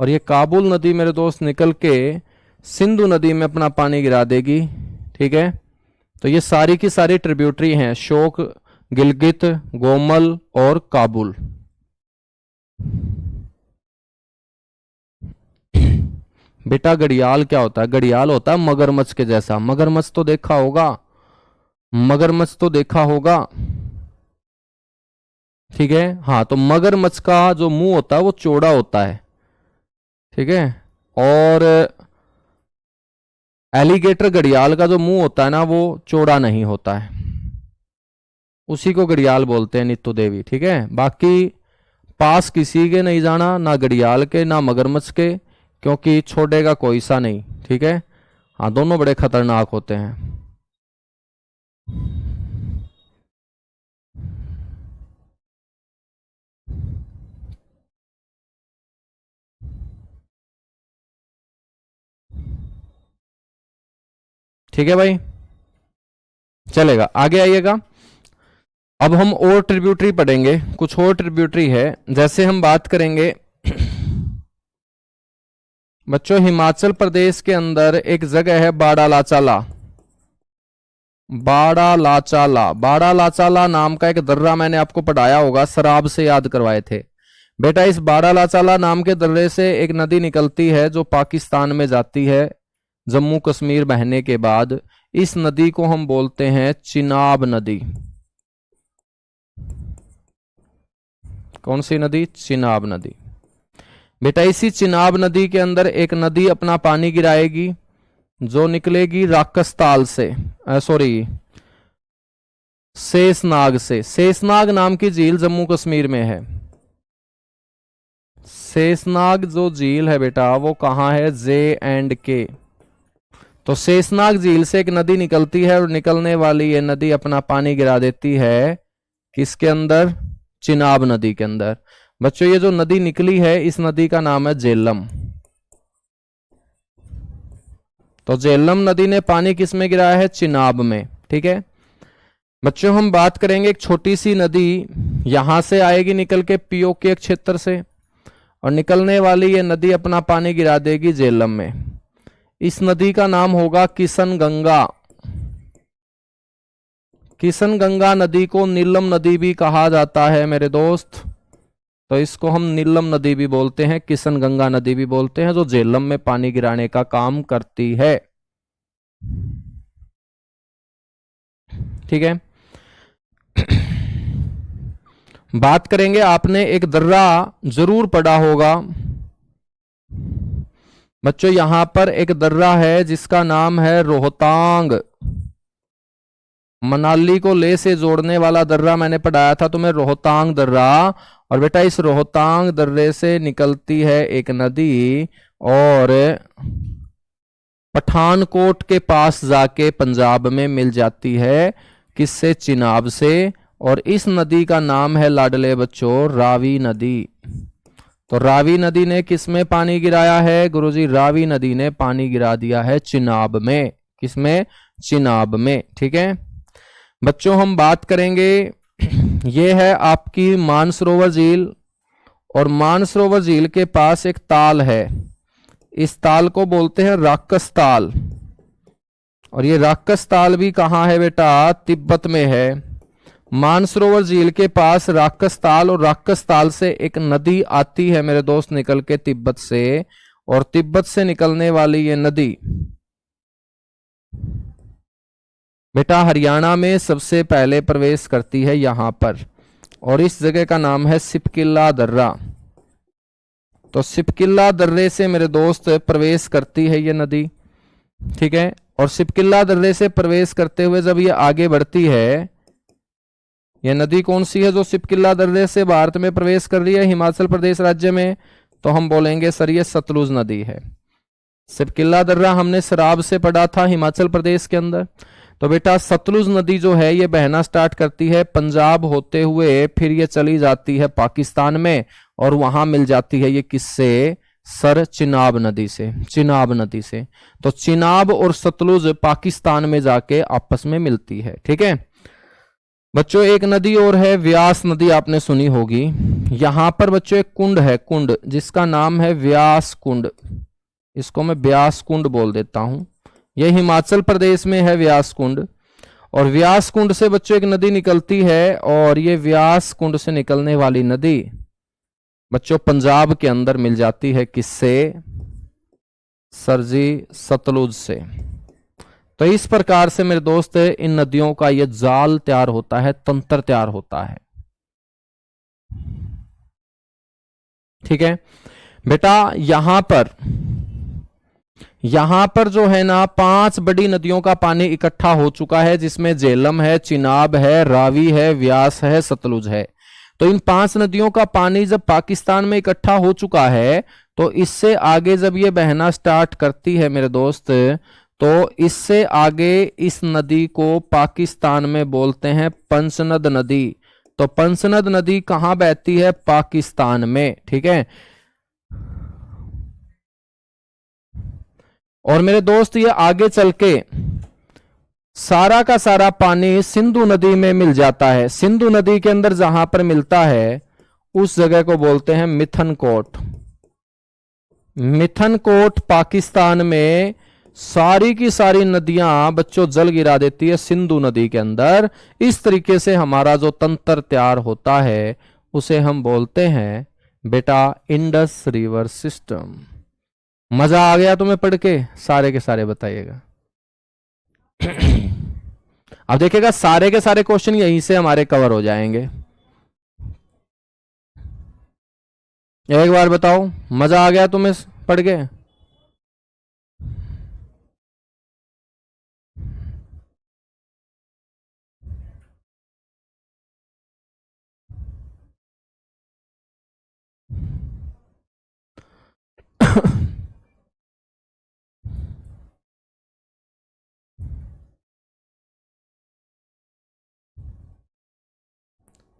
और ये काबुल नदी मेरे दोस्त निकल के सिंधु नदी में अपना पानी गिरा देगी। ठीक है, तो ये सारी की सारी ट्रिब्यूटरी हैं, शोक, गिलगित, गोमल और काबुल। बेटा घड़ियाल क्या होता है? घड़ियाल होता है मगरमच्छ के जैसा। मगरमच्छ तो देखा होगा, मगरमच्छ तो देखा होगा, ठीक है। हाँ, तो मगरमच्छ का जो मुंह होता है वो चौड़ा होता है, ठीक है। और एलिगेटर घड़ियाल का जो मुंह होता है ना वो चौड़ा नहीं होता है, उसी को घड़ियाल बोलते हैं नीतू देवी, ठीक है। बाकी पास किसी के नहीं जाना, ना घड़ियाल के ना मगरमच्छ के, क्योंकि छोड़ेगा कोई सा नहीं, ठीक है। हाँ, दोनों बड़े खतरनाक होते हैं। ठीक है भाई, चलेगा, आगे आइएगा। अब हम और ट्रिब्यूटरी पढ़ेंगे, कुछ और ट्रिब्यूटरी है। जैसे हम बात करेंगे बच्चों, हिमाचल प्रदेश के अंदर एक जगह है बाड़ा लाचाला। बाड़ा लाचाला, बाड़ा लाचाला नाम का एक दर्रा मैंने आपको पढ़ाया होगा, शराब से याद करवाए थे बेटा। इस बाड़ा लाचाला नाम के दर्रे से एक नदी निकलती है जो पाकिस्तान में जाती है, जम्मू कश्मीर बहने के बाद। इस नदी को हम बोलते हैं चिनाब नदी। कौन सी नदी? चिनाब नदी। बेटा इसी चिनाब नदी के अंदर एक नदी अपना पानी गिराएगी जो निकलेगी राकसताल से, सॉरी शेषनाग से। शेषनाग नाम की झील जम्मू कश्मीर में है। शेषनाग जो झील है बेटा वो कहाँ है? J&K। तो शेषनाग झील से एक नदी निकलती है और निकलने वाली ये नदी अपना पानी गिरा देती है किसके अंदर? चिनाब नदी के अंदर। बच्चों ये जो नदी निकली है इस नदी का नाम है झेलम। तो झेलम नदी ने पानी किस में गिराया है? चिनाब में, ठीक है। बच्चों हम बात करेंगे एक छोटी सी नदी यहां से आएगी निकल के पीओके क्षेत्र से, और निकलने वाली ये नदी अपना पानी गिरा देगी झेलम में। इस नदी का नाम होगा किशन गंगा। किशन गंगा नदी को नीलम नदी भी कहा जाता है मेरे दोस्त। तो इसको हम नीलम नदी भी बोलते हैं, किशन गंगा नदी भी बोलते हैं, जो झेलम में पानी गिराने का काम करती है, ठीक है। बात करेंगे, आपने एक दर्रा जरूर पढ़ा होगा बच्चों, यहां पर एक दर्रा है जिसका नाम है रोहतांग। मनाली को ले से जोड़ने वाला दर्रा मैंने पढ़ाया था तुम्हें, रोहतांग दर्रा। और बेटा इस रोहतांग दर्रे से निकलती है एक नदी और पठानकोट के पास जाके पंजाब में मिल जाती है, किससे? चिनाब से। और इस नदी का नाम है लाडले बच्चों रावी नदी। तो रावी नदी ने किस में पानी गिराया है गुरुजी? रावी नदी ने पानी गिरा दिया है चिनाब में। किसमें? चिनाब में। ठीक है बच्चों, हम बात करेंगे ये है आपकी मानसरोवर झील, और मानसरोवर झील के पास एक ताल है, इस ताल को बोलते हैं राक्षस ताल। और ये राक्षस ताल भी कहां है बेटा? तिब्बत में है। मानसरोवर झील के पास राक्षस ताल, और राक्षस ताल से एक नदी आती है मेरे दोस्त निकल के तिब्बत से, और तिब्बत से निकलने वाली ये नदी बेटा हरियाणा में सबसे पहले प्रवेश करती है यहां पर, और इस जगह का नाम है सिपकिल्ला दर्रा। तो सिपकिल्ला दर्रे से मेरे दोस्त प्रवेश करती है ये नदी। ठीक है, और सिपकिल्ला दर्रे से प्रवेश करते हुए जब ये आगे बढ़ती है, ये नदी कौन सी है जो सिपकिल्ला दर्रे से भारत में प्रवेश कर रही है हिमाचल प्रदेश राज्य में? तो हम बोलेंगे सर ये सतलुज नदी है। सिपकिल्ला दर्रा हमने शराब से पढ़ा था हिमाचल प्रदेश के अंदर। तो बेटा सतलुज नदी जो है ये बहना स्टार्ट करती है पंजाब होते हुए, फिर ये चली जाती है पाकिस्तान में, और वहां मिल जाती है ये किससे? सर चिनाब नदी से। चिनाब नदी से। तो चिनाब और सतलुज पाकिस्तान में जाके आपस में मिलती है। ठीक है बच्चों, एक नदी और है व्यास नदी, आपने सुनी होगी। यहां पर बच्चों एक कुंड है, कुंड जिसका नाम है व्यास कुंड। इसको मैं व्यास कुंड बोल देता हूं। यह हिमाचल प्रदेश में है व्यास कुंड। और व्यास कुंड से बच्चों एक नदी निकलती है, और ये व्यास कुंड से निकलने वाली नदी बच्चों पंजाब के अंदर मिल जाती है किससे? सरजी सतलुज से। तो इस प्रकार से मेरे दोस्त इन नदियों का यह जाल तैयार होता है, तंत्र तैयार होता है। ठीक है बेटा, यहां पर जो है ना 5 बड़ी नदियों का पानी इकट्ठा हो चुका है, जिसमें झेलम है, चिनाब है, रावी है, व्यास है, सतलुज है। तो इन 5 नदियों का पानी जब पाकिस्तान में इकट्ठा हो चुका है, तो इससे आगे जब ये बहना स्टार्ट करती है मेरे दोस्त, तो इससे आगे इस नदी को पाकिस्तान में बोलते हैं पंचनद नदी। तो पंचनद नदी कहां बहती है? पाकिस्तान में। ठीक है, और मेरे दोस्त ये आगे चल के सारा का सारा पानी सिंधु नदी में मिल जाता है। सिंधु नदी के अंदर जहां पर मिलता है उस जगह को बोलते हैं मिथनकोट। मिथनकोट पाकिस्तान में सारी की सारी नदियां बच्चों जल गिरा देती है सिंधु नदी के अंदर। इस तरीके से हमारा जो तंत्र तैयार होता है उसे हम बोलते हैं बेटा इंडस रिवर सिस्टम। मजा आ गया तुम्हें पढ़ के? सारे के सारे बताइएगा। अब देखिएगा सारे के सारे क्वेश्चन यहीं से हमारे कवर हो जाएंगे। एक बार बताओ, मजा आ गया तुम्हें पढ़ के?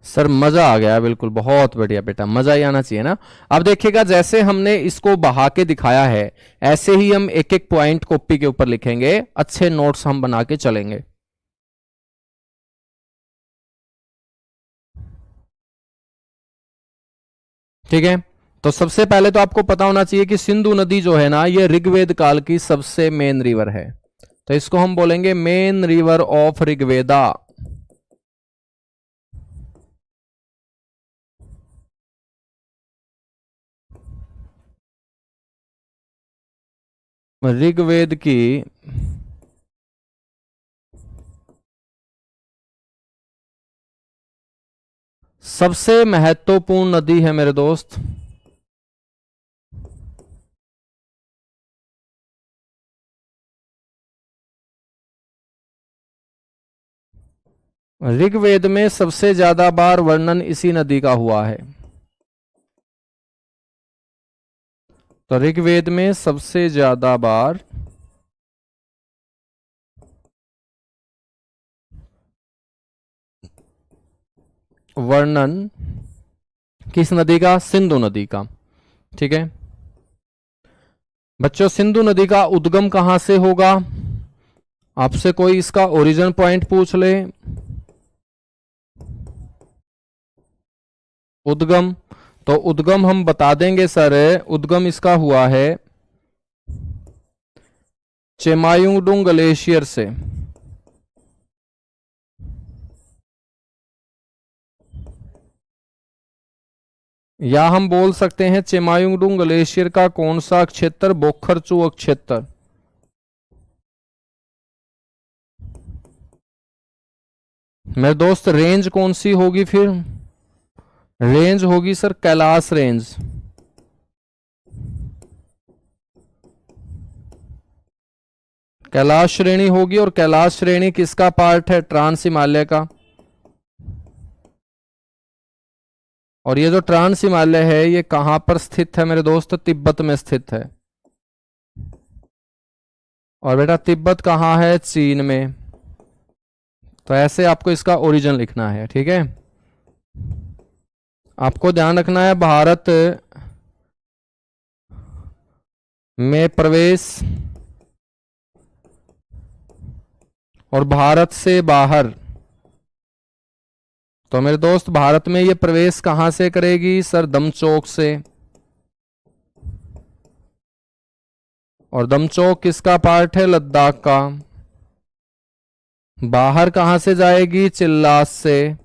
सर मजा आ गया, बिल्कुल बहुत बढ़िया बेटा, मजा ही आना चाहिए ना। अब देखिएगा जैसे हमने इसको बहा के दिखाया है, ऐसे ही हम एक एक पॉइंट कॉपी के ऊपर लिखेंगे, अच्छे नोट्स हम बना के चलेंगे। ठीक है, तो सबसे पहले तो आपको पता होना चाहिए कि सिंधु नदी जो है ना, ये ऋग्वेद काल की सबसे मेन रिवर है। तो इसको हम बोलेंगे main river of Rigveda. Rigveda की सबसे महत्वपूर्ण नदी है मेरे दोस्त ऋग्वेद में सबसे ज्यादा बार वर्णन इसी नदी का हुआ है। तो ऋग्वेद में सबसे ज्यादा बार वर्णन किस नदी का? सिंधु नदी का। ठीक है बच्चों, सिंधु नदी का उद्गम कहां से होगा? आपसे कोई इसका ओरिजिन पॉइंट पूछ ले, उद्गम, तो उद्गम हम बता देंगे सर, उद्गम इसका हुआ है चेमायुंगडुंग ग्लेशियर से। या हम बोल सकते हैं चेमायुंगडुंग ग्लेशियर का कौन सा क्षेत्र? बोखरचू क्षेत्र। मेरे दोस्त रेंज कौन सी होगी फिर? रेंज होगी सर कैलाश रेंज। कैलाश श्रेणी होगी, और कैलाश श्रेणी किसका पार्ट है? ट्रांस हिमालय का। और ये जो ट्रांस हिमालय है ये कहां पर स्थित है मेरे दोस्त? तिब्बत में स्थित है। और बेटा तिब्बत कहां है? चीन में। तो ऐसे आपको इसका ओरिजिन लिखना है। ठीक है, आपको ध्यान रखना है भारत में प्रवेश और भारत से बाहर। तो मेरे दोस्त भारत में ये प्रवेश कहां से करेगी? सर दमचौक से। और दमचौक किसका पार्ट है? लद्दाख का। बाहर कहां से जाएगी? चिल्लास से।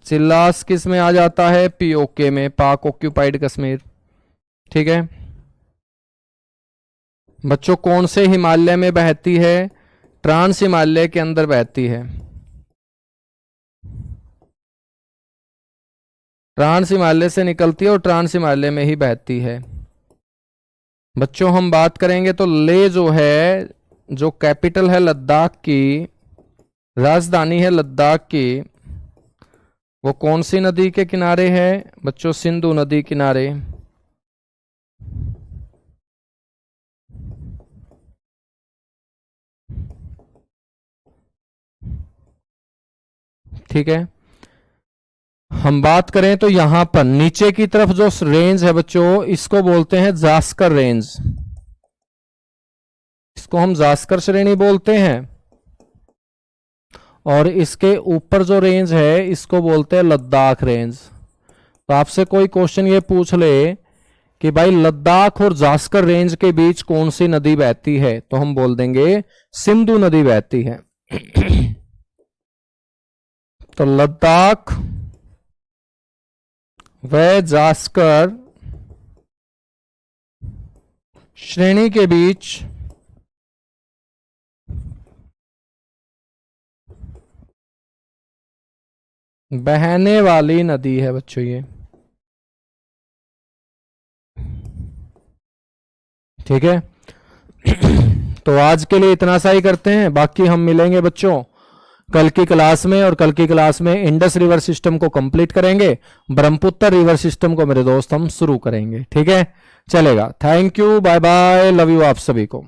चिल्लास किस में आ जाता है? पीओके में, पाक ऑक्यूपाइड कश्मीर। ठीक है बच्चों, कौन से हिमालय में बहती है? ट्रांस हिमालय के अंदर बहती है। ट्रांस हिमालय से निकलती है और ट्रांस हिमालय में ही बहती है। बच्चों हम बात करेंगे तो ले जो है, जो कैपिटल है लद्दाख की, राजधानी है लद्दाख की, वो कौन सी नदी के किनारे है? बच्चों सिंधु नदी किनारे। ठीक है, हम बात करें तो यहां पर नीचे की तरफ जो रेंज है बच्चों, इसको बोलते हैं जास्कर रेंज। इसको हम जास्कर श्रेणी बोलते हैं। और इसके ऊपर जो रेंज है इसको बोलते हैं लद्दाख रेंज। तो आपसे कोई क्वेश्चन ये पूछ ले कि भाई लद्दाख और जास्कर रेंज के बीच कौन सी नदी बहती है, तो हम बोल देंगे सिंधु नदी बहती है। तो लद्दाख व जास्कर श्रेणी के बीच बहने वाली नदी है बच्चों ये। ठीक है तो आज के लिए इतना सा ही करते हैं, बाकी हम मिलेंगे बच्चों कल की क्लास में। और कल की क्लास में इंडस रिवर सिस्टम को कंप्लीट करेंगे, ब्रह्मपुत्र रिवर सिस्टम को मेरे दोस्त हम शुरू करेंगे। ठीक है, चलेगा। Thank you, bye bye, love you आप सभी को।